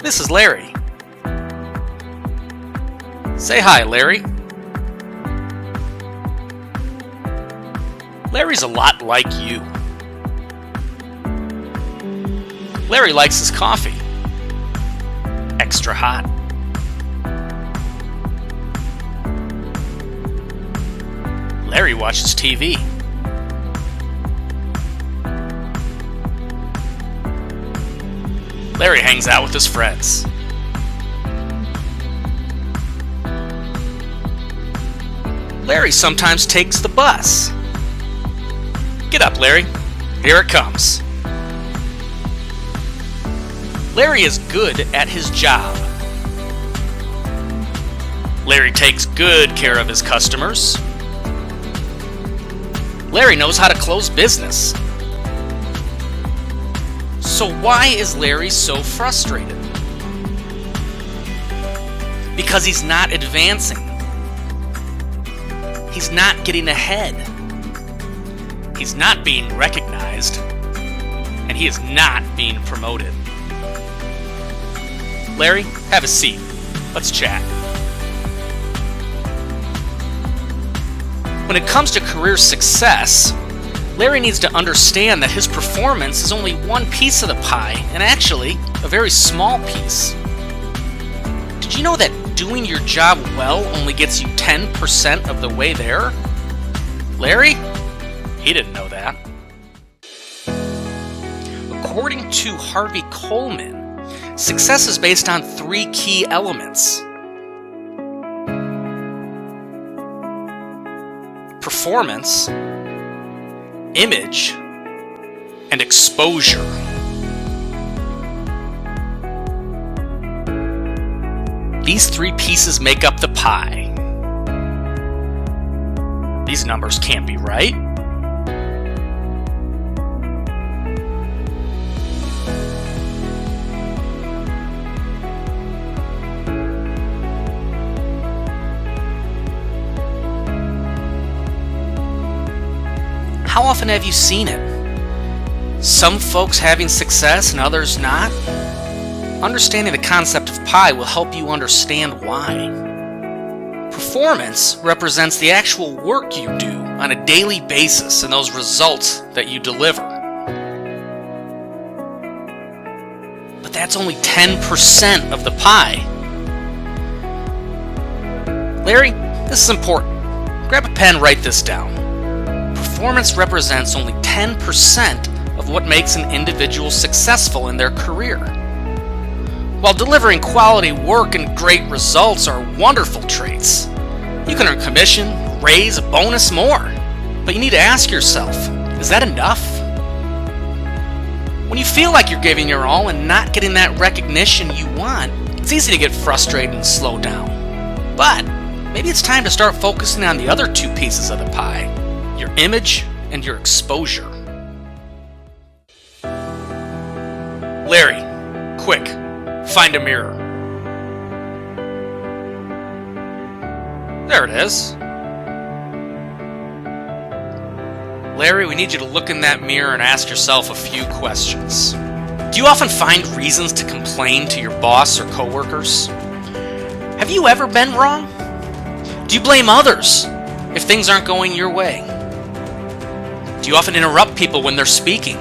This is Larry. Say hi, Larry. Larry's a lot like you. Larry likes his coffee extra hot. Larry watches TV. Larry hangs out with his friends. Larry sometimes takes the bus. Get up, Larry. Here it comes. Larry is good at his job. Larry takes good care of his customers. Larry knows how to close business. So why is Larry so frustrated? Because he's not advancing. He's not getting ahead. He's not being recognized. And he is not being promoted. Larry, have a seat. Let's chat. When it comes to career success, Larry needs to understand that his performance is only one piece of the pie, and actually, a very small piece. Did you know that doing your job well only gets you 10% of the way there? Larry? He didn't know that. According to Harvey Coleman, success is based on 3 key elements: performance, image, and exposure. These 3 pieces make up the pie. These numbers can't be right. How often have you seen it? Some folks having success and others not? Understanding the concept of pie will help you understand why. Performance represents the actual work you do on a daily basis and those results that you deliver. But that's only 10% of the pie. Larry, this is important. Grab a pen, write this down. Performance represents only 10% of what makes an individual successful in their career. While delivering quality work and great results are wonderful traits, you can earn commission, raise, bonus, more. But you need to ask yourself, is that enough? When you feel like you're giving your all and not getting that recognition you want, it's easy to get frustrated and slow down. But maybe it's time to start focusing on the other 2 pieces of the pie: your image and your exposure. Larry, quick, find a mirror. There it is. Larry, we need you to look in that mirror and ask yourself a few questions. Do you often find reasons to complain to your boss or coworkers? Have you ever been wrong? Do you blame others if things aren't going your way? Do you often interrupt people when they're speaking?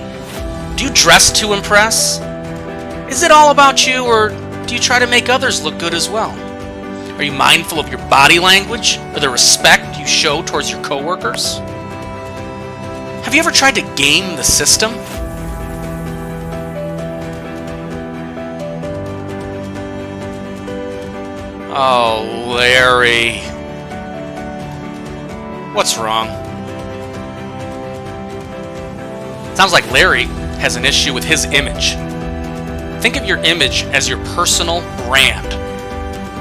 Do you dress to impress? Is it all about you, or do you try to make others look good as well? Are you mindful of your body language or the respect you show towards your coworkers? Have you ever tried to game the system? Oh, Larry. What's wrong? Sounds like Larry has an issue with his image. Think of your image as your personal brand.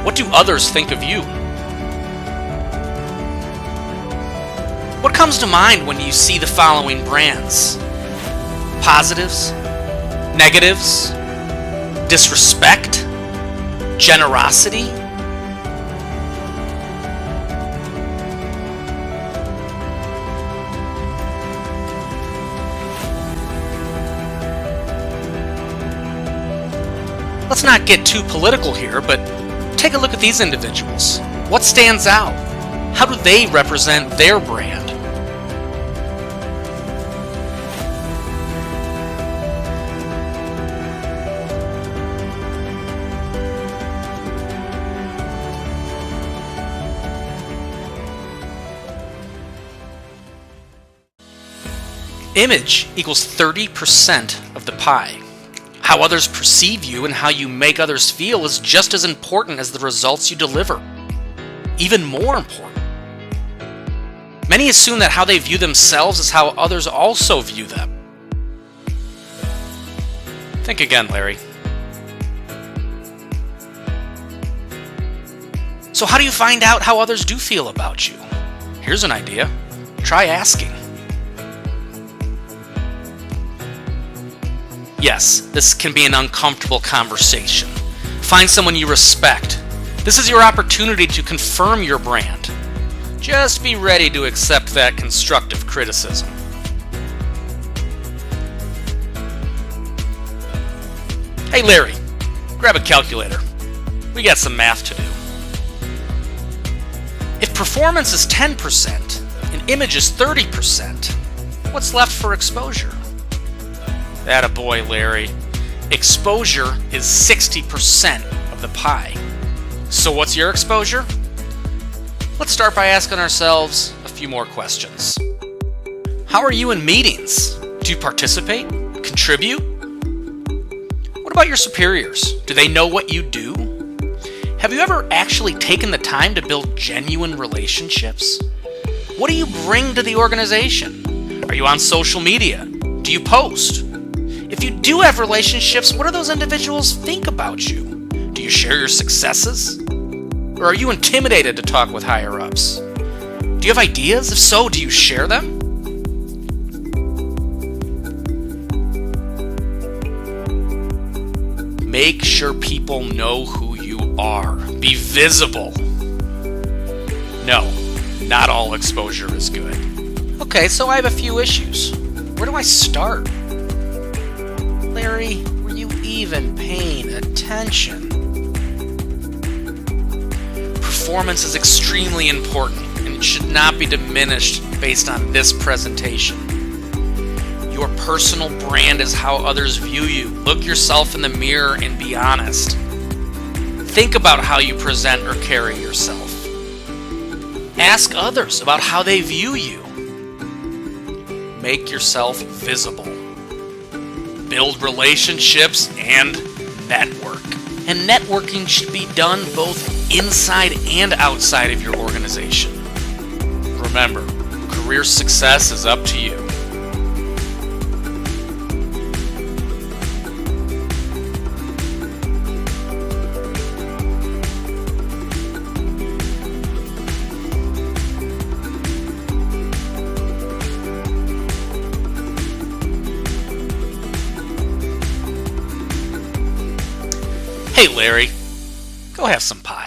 What do others think of you? What comes to mind when you see the following brands? Positives, negatives, disrespect, generosity. Let's not get too political here, but take a look at these individuals. What stands out? How do they represent their brand? Image equals 30% of the pie. How others perceive you and how you make others feel is just as important as the results you deliver. Even more important. Many assume that how they view themselves is how others also view them. Think again, Larry. So how do you find out how others do feel about you? Here's an idea. Try asking. Yes, this can be an uncomfortable conversation. Find someone you respect. This is your opportunity to confirm your brand. Just be ready to accept that constructive criticism. Hey Larry, grab a calculator. We got some math to do. If performance is 10% and image is 30%, what's left for exposure? Attaboy, Larry. Exposure is 60% of the pie. So what's your exposure? Let's start by asking ourselves a few more questions. How are you in meetings? Do you participate? Contribute? What about your superiors? Do they know what you do? Have you ever actually taken the time to build genuine relationships? What do you bring to the organization? Are you on social media? Do you post? If you do have relationships, what do those individuals think about you? Do you share your successes? Or are you intimidated to talk with higher-ups? Do you have ideas? If so, do you share them? Make sure people know who you are. Be visible. No, not all exposure is good. Okay, so I have a few issues. Where do I start? Larry, were you even paying attention? Performance is extremely important, and it should not be diminished based on this presentation. Your personal brand is how others view you. Look yourself in the mirror and be honest. Think about how you present or carry yourself. Ask others about how they view you. Make yourself visible. Build relationships and network. And networking should be done both inside and outside of your organization. Remember, career success is up to you. Hey Larry, go have some pie.